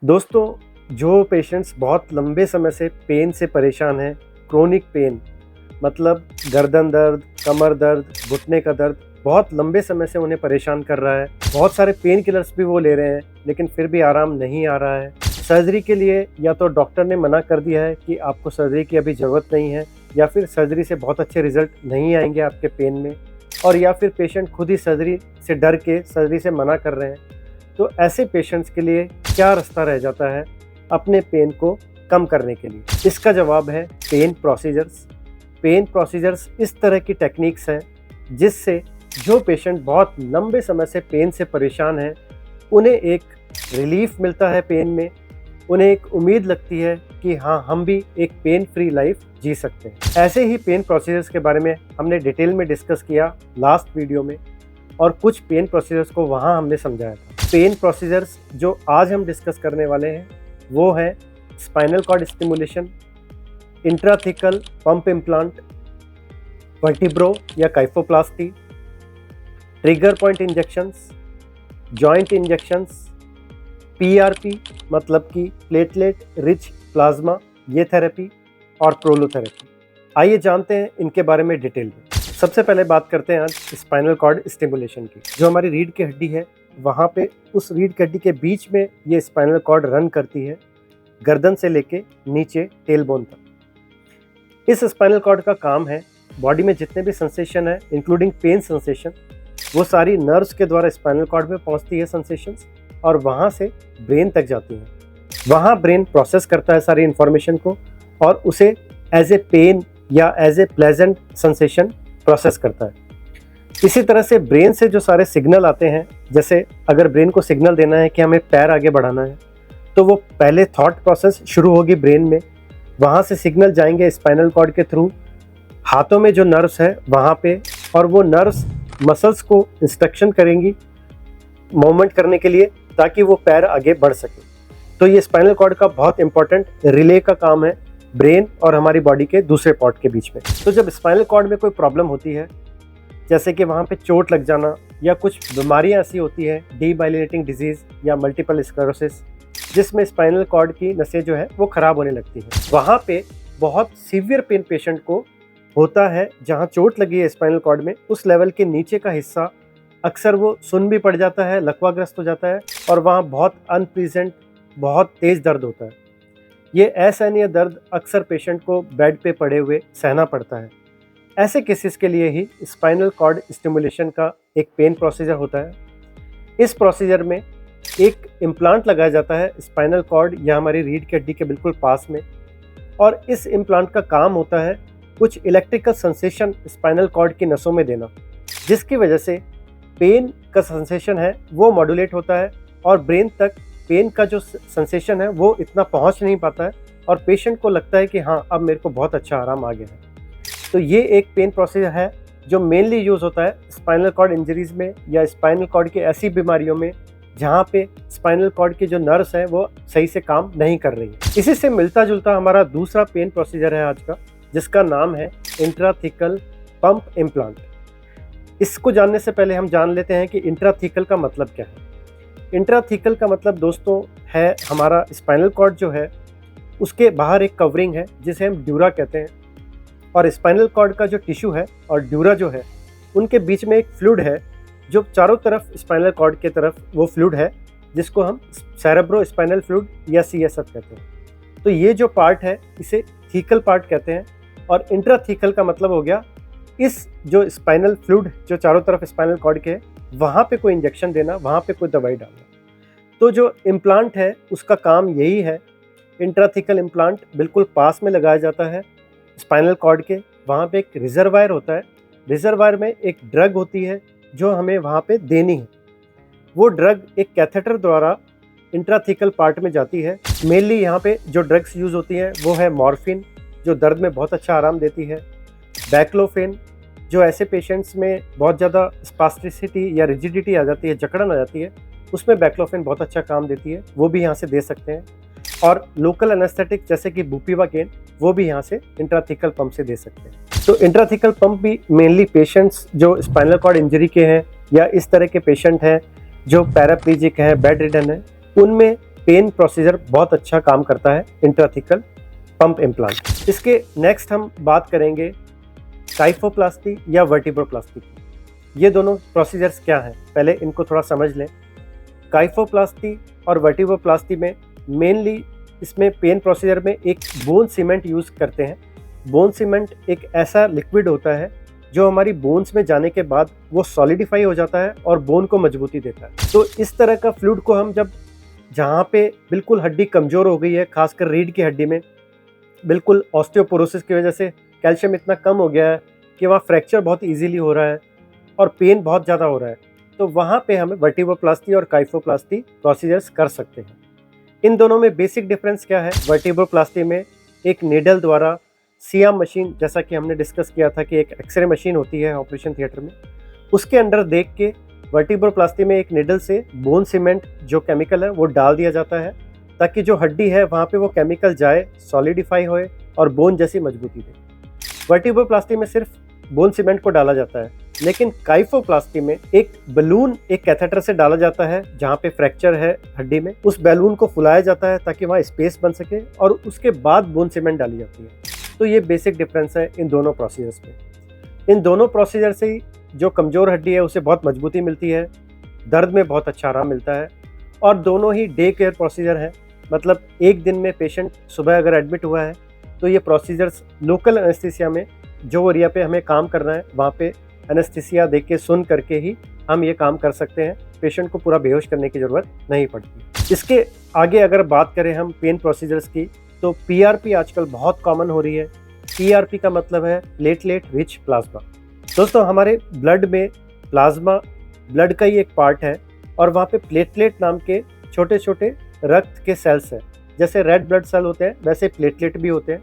दोस्तों, जो पेशेंट्स बहुत लंबे समय से पेन से परेशान हैं, क्रोनिक पेन मतलब गर्दन दर्द, कमर दर्द, घुटने का दर्द बहुत लंबे समय से उन्हें परेशान कर रहा है। बहुत सारे पेन किलर्स भी वो ले रहे हैं, लेकिन फिर भी आराम नहीं आ रहा है। सर्जरी के लिए या तो डॉक्टर ने मना कर दिया है कि आपको सर्जरी की अभी ज़रूरत नहीं है, या फिर सर्जरी से बहुत अच्छे रिजल्ट नहीं आएंगे आपके पेन में, और या फिर पेशेंट खुद ही सर्जरी से डर के सर्जरी से मना कर रहे हैं। तो ऐसे पेशेंट्स के लिए क्या रास्ता रह जाता है अपने पेन को कम करने के लिए? इसका जवाब है पेन प्रोसीजर्स। पेन प्रोसीजर्स इस तरह की टेक्निक्स हैं जिससे जो पेशेंट बहुत लंबे समय से पेन से परेशान हैं, उन्हें एक रिलीफ मिलता है पेन में, उन्हें एक उम्मीद लगती है कि हाँ, हम भी एक पेन फ्री लाइफ जी सकते हैं। ऐसे ही पेन प्रोसीजर्स के बारे में हमने डिटेल में डिस्कस किया लास्ट वीडियो में, और कुछ पेन प्रोसीजर्स को वहाँ हमने समझाया था। पेन प्रोसीजर्स जो आज हम डिस्कस करने वाले हैं वो है spinal cord stimulation, intrathecal pump implant, vertebro या kyphoplasty, trigger point injections, joint injections, PRP मतलब कि प्लेटलेट रिच प्लाज्मा ये थेरेपी, और प्रोलोथेरेपी। आइए जानते हैं इनके बारे में डिटेल में। सबसे पहले बात करते हैं आज स्पाइनल कॉर्ड स्टिमुलेशन की। जो हमारी रीढ़ की हड्डी है, वहाँ पे उस रीढ़ की हड्डी के बीच में ये स्पाइनल कॉर्ड रन करती है, गर्दन से लेके नीचे टेल बोन तक। इस स्पाइनल कॉर्ड का काम है बॉडी में जितने भी सेंसेशन है, इंक्लूडिंग पेन सेंसेशन, वो सारी नर्व्स के द्वारा स्पाइनल कॉर्ड में पहुँचती है सेंसेशंस, और वहाँ से ब्रेन तक जाती है। वहाँ ब्रेन प्रोसेस करता है सारी इन्फॉर्मेशन को, और उसे एज ए पेन या as a pleasant sensation process करता है। इसी तरह से ब्रेन से जो सारे सिग्नल आते हैं, जैसे अगर ब्रेन को सिग्नल देना है कि हमें पैर आगे बढ़ाना है, तो वो पहले थॉट प्रोसेस शुरू होगी ब्रेन में, वहाँ से सिग्नल जाएंगे स्पाइनल कॉर्ड के थ्रू हाथों में जो नर्व्स है वहाँ पे, और वो नर्व्स मसल्स को इंस्ट्रक्शन करेंगी मूवमेंट करने के लिए, ताकि वो पैर आगे बढ़ सके। तो ये स्पाइनल कॉर्ड का बहुत इंपॉर्टेंट रिले का काम है ब्रेन और हमारी बॉडी के दूसरे पार्ट के बीच में। तो जब स्पाइनल कॉर्ड में कोई प्रॉब्लम होती है, जैसे कि वहाँ पे चोट लग जाना, या कुछ बीमारियाँ ऐसी होती है, डीमाइलिनेटिंग डिजीज़ या मल्टीपल स्क्लेरोसिस, जिसमें स्पाइनल कॉर्ड की नसें जो है वो ख़राब होने लगती हैं, वहाँ पे बहुत सीवियर पेन पेशेंट को होता है। जहाँ चोट लगी है स्पाइनल कॉर्ड में, उस लेवल के नीचे का हिस्सा अक्सर वो सुन्न भी पड़ जाता है, लकवाग्रस्त हो जाता है, और वहाँ बहुत अनप्लीजेंट, बहुत तेज़ दर्द होता है। ये असहनीय दर्द अक्सर पेशेंट को बेड पे पड़े हुए सहना पड़ता है। ऐसे केसेस के लिए ही स्पाइनल कॉर्ड स्टिमुलेशन का एक पेन प्रोसीजर होता है। इस प्रोसीजर में एक इम्प्लांट लगाया जाता है स्पाइनल कॉर्ड या हमारी रीढ़ की हड्डी के बिल्कुल पास में, और इस इम्प्लांट का काम होता है कुछ इलेक्ट्रिकल सेंसेशन स्पाइनल कॉर्ड की नसों में देना, जिसकी वजह से पेन का सेंसेशन है वो मॉड्यूलेट होता है, और ब्रेन तक पेन का जो सेंसेशन है वो इतना पहुंच नहीं पाता है, और पेशेंट को लगता है कि हाँ, अब मेरे को बहुत अच्छा आराम आ गया है। तो ये एक पेन प्रोसीजर है जो मेनली यूज़ होता है स्पाइनल कॉर्ड इंजरीज़ में, या स्पाइनल कॉर्ड की ऐसी बीमारियों में जहाँ पे स्पाइनल कॉर्ड की जो नर्व्स हैं वो सही से काम नहीं कर रही है। इसी से मिलता जुलता हमारा दूसरा पेन प्रोसीजर है आज का, जिसका नाम है इंट्राथिकल पंप इम्प्लांट। इसको जानने से पहले हम जान लेते हैं कि इंट्राथिकल का मतलब क्या है। इंट्राथिकल का मतलब दोस्तों है हमारा स्पाइनल कॉर्ड जो है उसके बाहर एक कवरिंग है जिसे हम ड्यूरा कहते हैं, और स्पाइनल कॉर्ड का जो टिश्यू है और ड्यूरा जो है उनके बीच में एक फ्लूइड है जो चारों तरफ स्पाइनल कॉर्ड के तरफ वो फ्लूइड है, जिसको हम सेरेब्रो स्पाइनल फ्लूइड या CSF कहते हैं। तो ये जो पार्ट है इसे थीकल पार्ट कहते हैं, और इंट्राथिकल का मतलब हो गया इस जो स्पाइनल फ्लूइड जो चारों तरफ स्पाइनल कॉर्ड के है, वहाँ पे कोई इंजेक्शन देना, वहाँ पे कोई दवाई डालना। तो जो इम्प्लांट है उसका काम यही है। इंट्राथिकल इम्प्लांट बिल्कुल पास में लगाया जाता है स्पाइनल कॉर्ड के, वहाँ पे एक रिजर्वायर होता है, रिजर्वायर में एक ड्रग होती है जो हमें वहाँ पे देनी है। वो ड्रग एक कैथेटर द्वारा इंट्राथिकल पार्ट में जाती है। मेनली यहाँ पे जो ड्रग्स यूज़ होती हैं वो है मॉर्फिन, जो दर्द में बहुत अच्छा आराम देती है, बैक्लोफेन, जो ऐसे पेशेंट्स में बहुत ज़्यादा स्पास्टिसिटी या रिजिडिटी आ जाती है, जकड़न आ जाती है, उसमें बैक्लोफेन बहुत अच्छा काम देती है, वो भी यहाँ से दे सकते हैं। और लोकल एनेस्थेटिक जैसे कि बुपीवाकेन, वो भी यहाँ से इंट्राथिकल पंप से दे सकते हैं। तो इंट्राथिकल पंप भी मेनली पेशेंट्स जो स्पाइनल कॉर्ड इंजरी के हैं या इस तरह के पेशेंट हैं जो पैराप्लीजिक हैं, बेड रिडन हैं, उनमें पेन प्रोसीजर बहुत अच्छा काम करता है इंट्राथिकल पंप इम्प्लांट। इसके नेक्स्ट हम बात करेंगे काइफोप्लास्टी या वर्टिब्रोप्लास्टी की। ये दोनों प्रोसीजर्स क्या हैं, पहले इनको थोड़ा समझ लें। काइफोप्लास्टी और वर्टिब्रोप्लास्टी में मेनली इसमें पेन प्रोसीजर में एक बोन सीमेंट यूज़ करते हैं। बोन सीमेंट एक ऐसा लिक्विड होता है जो हमारी बोन्स में जाने के बाद वो सॉलिडिफाई हो जाता है और बोन को मजबूती देता है। तो इस तरह का फ्लूइड को हम जब जहाँ पे बिल्कुल हड्डी कमज़ोर हो गई है, खासकर रीढ़ की हड्डी में बिल्कुल ऑस्टियोपोरोसिस की वजह से कैल्शियम इतना कम हो गया है कि वहाँ फ्रैक्चर बहुत ईजीली हो रहा है और पेन बहुत ज़्यादा हो रहा है, तो वहाँ पे हमें वर्टिब्रोप्लास्टी और काइफोप्लास्टी प्रोसीजर्स कर सकते हैं। इन दोनों में बेसिक डिफरेंस क्या है? वर्टिब्रोप्लास्टी में एक नीडल द्वारा सियाम मशीन, जैसा कि हमने डिस्कस किया था कि एक एक्सरे मशीन होती है ऑपरेशन थिएटर में, उसके अंदर देख के वर्टिब्रोप्लास्टी में एक नीडल से बोन सीमेंट जो केमिकल है वो डाल दिया जाता है ताकि जो हड्डी है वहाँ पे वो केमिकल जाए, सॉलिडिफाई होए और बोन जैसी मजबूती दे। वर्टिब्रोप्लास्टी में सिर्फ बोन सीमेंट को डाला जाता है, लेकिन काइफोप्लास्टी में एक बलून एक कैथेटर से डाला जाता है जहाँ पे फ्रैक्चर है हड्डी में, उस बैलून को फुलाया जाता है ताकि वहाँ स्पेस बन सके और उसके बाद बोन सीमेंट डाली जाती है। तो ये बेसिक डिफरेंस है इन दोनों प्रोसीजर्स में। इन दोनों प्रोसीजर से ही जो कमज़ोर हड्डी है उसे बहुत मजबूती मिलती है, दर्द में बहुत अच्छा आराम मिलता है और दोनों ही डे केयर प्रोसीजर है। मतलब एक दिन में पेशेंट सुबह अगर एडमिट हुआ है तो ये प्रोसीजर्स लोकल एनेस्थीसिया में जो एरिया पे हमें काम करना है वहाँ पे एनेस्थीसिया देख के सुन करके ही हम ये काम कर सकते हैं। पेशेंट को पूरा बेहोश करने की ज़रूरत नहीं पड़ती। इसके आगे अगर बात करें हम पेन प्रोसीजर्स की, तो पीआरपी आजकल बहुत कॉमन हो रही है। पीआरपी का मतलब है प्लेटलेट रिच प्लाज्मा। दोस्तों, हमारे ब्लड में प्लाज्मा ब्लड का ही एक पार्ट है और वहाँ पे प्लेटलेट नाम के छोटे छोटे रक्त के सेल्स हैं। जैसे रेड ब्लड सेल होते हैं वैसे प्लेटलेट भी होते हैं।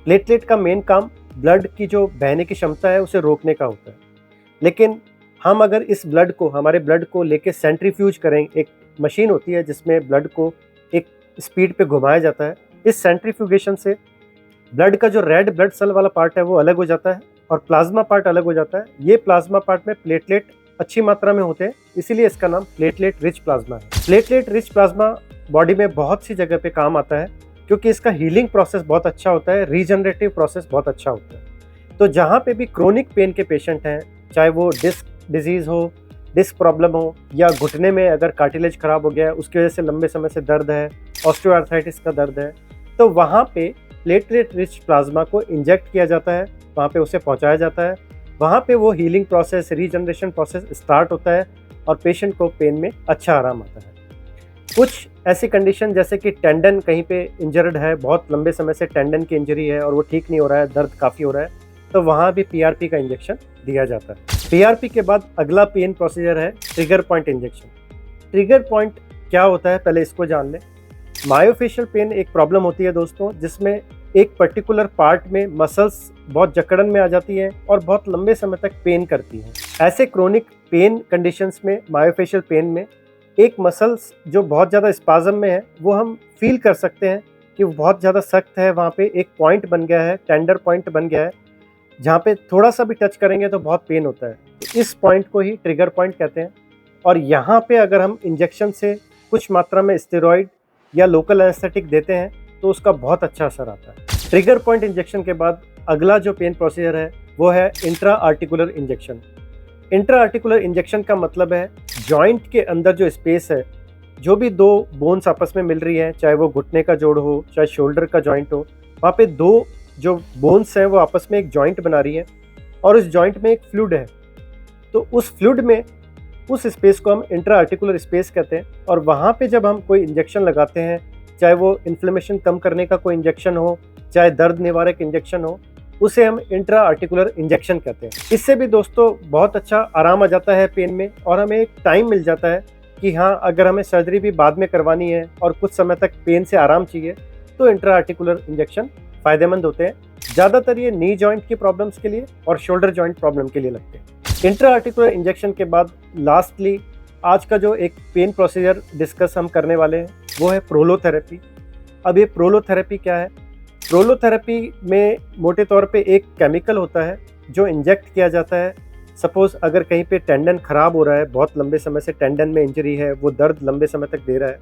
प्लेटलेट का मेन काम ब्लड की जो बहने की क्षमता है उसे रोकने का होता है, लेकिन हम अगर इस ब्लड को, हमारे ब्लड को लेके सेंट्रीफ्यूज करें, एक मशीन होती है जिसमें ब्लड को एक स्पीड पे घुमाया जाता है, इस सेंट्रीफ्यूगेशन से ब्लड का जो रेड ब्लड सेल वाला पार्ट है वो अलग हो जाता है और प्लाज्मा पार्ट अलग हो जाता है। ये प्लाज्मा पार्ट में प्लेटलेट अच्छी मात्रा में होते हैं, इसीलिए इसका नाम प्लेटलेट रिच प्लाज्मा है। प्लेटलेट रिच प्लाज्मा बॉडी में बहुत सी जगह पे काम आता है क्योंकि इसका हीलिंग प्रोसेस बहुत अच्छा होता है, रीजनरेटिव प्रोसेस बहुत अच्छा होता है। तो जहाँ पे भी क्रोनिक पेन के पेशेंट हैं, चाहे वो डिस्क डिजीज़ हो, डिस्क प्रॉब्लम हो, या घुटने में अगर कार्टिलेज खराब हो गया है उसकी वजह से लंबे समय से दर्द है, ऑस्टियोआर्थराइटिस का दर्द है, तो वहाँ पे प्लेटलेट रिच प्लाज्मा को इंजेक्ट किया जाता है, वहाँ पे उसे पहुँचाया जाता है। वहाँ पे वो healing process, regeneration process start होता है और पेशेंट को पेन में अच्छा आराम आता है। कुछ ऐसी कंडीशन जैसे कि टेंडन कहीं पे इंजर्ड है, बहुत लंबे समय से टेंडन की इंजरी है और वो ठीक नहीं हो रहा है, दर्द काफ़ी हो रहा है, तो वहाँ भी पीआरपी का इंजेक्शन दिया जाता है। पीआरपी के बाद अगला पेन प्रोसीजर है trigger point injection. Trigger point क्या होता है पहले इसको जान लें। मायोफेशियल पेन एक प्रॉब्लम होती है दोस्तों, जिसमें एक पर्टिकुलर पार्ट में मसल्स बहुत जकड़न में आ जाती हैं और बहुत लंबे समय तक पेन करती हैं। ऐसे क्रोनिक पेन कंडीशंस में, मायोफेशियल पेन में, एक मसल्स जो बहुत ज़्यादा स्पाज़म में है वो हम फील कर सकते हैं कि वो बहुत ज़्यादा सख्त है, वहाँ पे एक पॉइंट बन गया है, टेंडर पॉइंट बन गया है, जहाँ पे थोड़ा सा भी टच करेंगे तो बहुत पेन होता है। तो इस पॉइंट को ही ट्रिगर पॉइंट कहते हैं और यहाँ पे अगर हम इंजेक्शन से कुछ मात्रा में स्टेरॉइड या लोकल एनेस्थेटिक देते हैं तो उसका बहुत अच्छा असर आता है। ट्रिगर पॉइंट इंजेक्शन के बाद अगला जो पेन प्रोसीजर है वो है intra articular injection. Intra articular injection का मतलब है जॉइंट के अंदर जो स्पेस है, जो भी दो बोन्स आपस में मिल रही हैं, चाहे वो घुटने का जोड़ हो, चाहे शोल्डर का जॉइंट हो, वहाँ पे दो जो बोन्स हैं वो आपस में एक जॉइंट बना रही हैं और उस जॉइंट में एक फ्लूइड है। तो उस फ्लूइड में, उस स्पेस को हम इंट्रा आर्टिकुलर स्पेस कहते हैं और वहाँ पे जब हम कोई इंजेक्शन लगाते हैं, चाहे वो इन्फ्लेमेशन कम करने का कोई इंजेक्शन हो, चाहे दर्द निवारक इंजेक्शन हो, उसे हम इंट्रा आर्टिकुलर इंजेक्शन कहते हैं। इससे भी दोस्तों बहुत अच्छा आराम आ जाता है पेन में और हमें एक टाइम मिल जाता है कि हाँ, अगर हमें सर्जरी भी बाद में करवानी है और कुछ समय तक पेन से आराम चाहिए तो इंट्रा आर्टिकुलर इंजेक्शन फ़ायदेमंद होते हैं। ज़्यादातर ये नी जॉइंट की प्रॉब्लम्स के लिए और शोल्डर जॉइंट प्रॉब्लम के लिए लगते हैं। इंट्रा आर्टिकुलर इंजेक्शन के बाद लास्टली आज का जो एक पेन प्रोसीजर डिस्कस हम करने वाले हैं वो है प्रोलोथेरेपी। अब ये प्रोलोथेरेपी क्या है? प्रोलोथेरेपी में मोटे तौर पे एक केमिकल होता है जो इंजेक्ट किया जाता है। सपोज़ अगर कहीं पे टेंडन ख़राब हो रहा है, बहुत लंबे समय से टेंडन में इंजरी है, वो दर्द लंबे समय तक दे रहा है,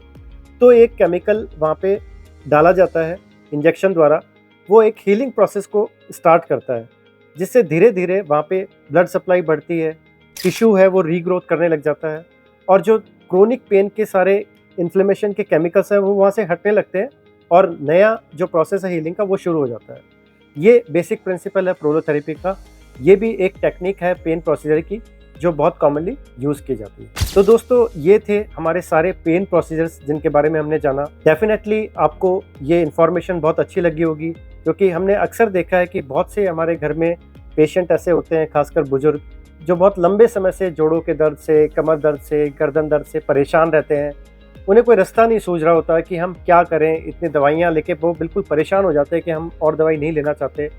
तो एक केमिकल वहाँ पे डाला जाता है इंजेक्शन द्वारा, वो एक हीलिंग प्रोसेस को स्टार्ट करता है, जिससे धीरे धीरे वहाँ पे ब्लड सप्लाई बढ़ती है, टिश्यू है वो रीग्रोथ करने लग जाता है, और जो क्रोनिक पेन के सारे इन्फ्लेमेशन के केमिकल्स हैं वो वहाँ से हटने लगते हैं, और नया जो प्रोसेस है हीलिंग का वो शुरू हो जाता है। ये बेसिक प्रिंसिपल है प्रोलोथेरेपी का। ये भी एक टेक्निक है पेन प्रोसीजर की जो बहुत कॉमनली यूज़ की जाती है। तो दोस्तों, ये थे हमारे सारे पेन प्रोसीजर्स जिनके बारे में हमने जाना। डेफिनेटली आपको ये इन्फॉर्मेशन बहुत अच्छी लगी होगी, क्योंकि हमने अक्सर देखा है कि बहुत से हमारे घर में पेशेंट ऐसे होते हैं, खासकर बुजुर्ग, जो बहुत लंबे समय से जोड़ों के दर्द से, कमर दर्द से, गर्दन दर्द से परेशान रहते हैं। उन्हें कोई रास्ता नहीं सूझ रहा होता कि हम क्या करें, इतनी दवाइयाँ लेके वो बिल्कुल परेशान हो जाते हैं कि हम और दवाई नहीं लेना चाहते।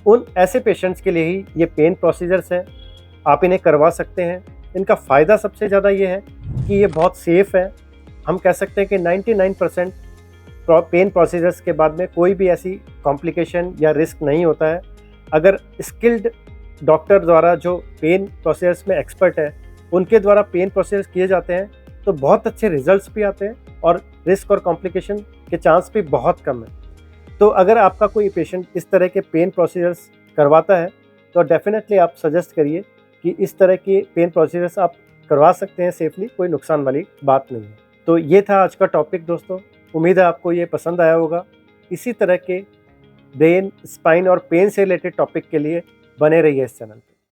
उन ऐसे पेशेंट्स के लिए ही ये पेन प्रोसीजर्स हैं, आप इन्हें करवा सकते हैं। इनका फ़ायदा सबसे ज़्यादा ये है कि ये बहुत सेफ़ है। हम कह सकते हैं कि 99% पेन प्रोसीजर्स के बाद में कोई भी ऐसी कॉम्प्लिकेशन या रिस्क नहीं होता है। अगर स्किल्ड डॉक्टर द्वारा, जो पेन प्रोसीजर्स में एक्सपर्ट है, उनके द्वारा पेन प्रोसीजर्स किए जाते हैं तो बहुत अच्छे रिजल्ट्स भी आते हैं और रिस्क और कॉम्प्लिकेशन के चांस भी बहुत कम है। तो अगर आपका कोई पेशेंट इस तरह के पेन प्रोसीजर्स करवाता है तो डेफिनेटली आप सजेस्ट करिए कि इस तरह के पेन प्रोसीजर्स आप करवा सकते हैं सेफली, कोई नुकसान वाली बात नहीं है। तो ये था आज का टॉपिक दोस्तों, उम्मीद है आपको ये पसंद आया होगा। इसी तरह के ब्रेन, स्पाइन और पेन से रिलेटेड टॉपिक के लिए बने रहिए इस चैनल पे।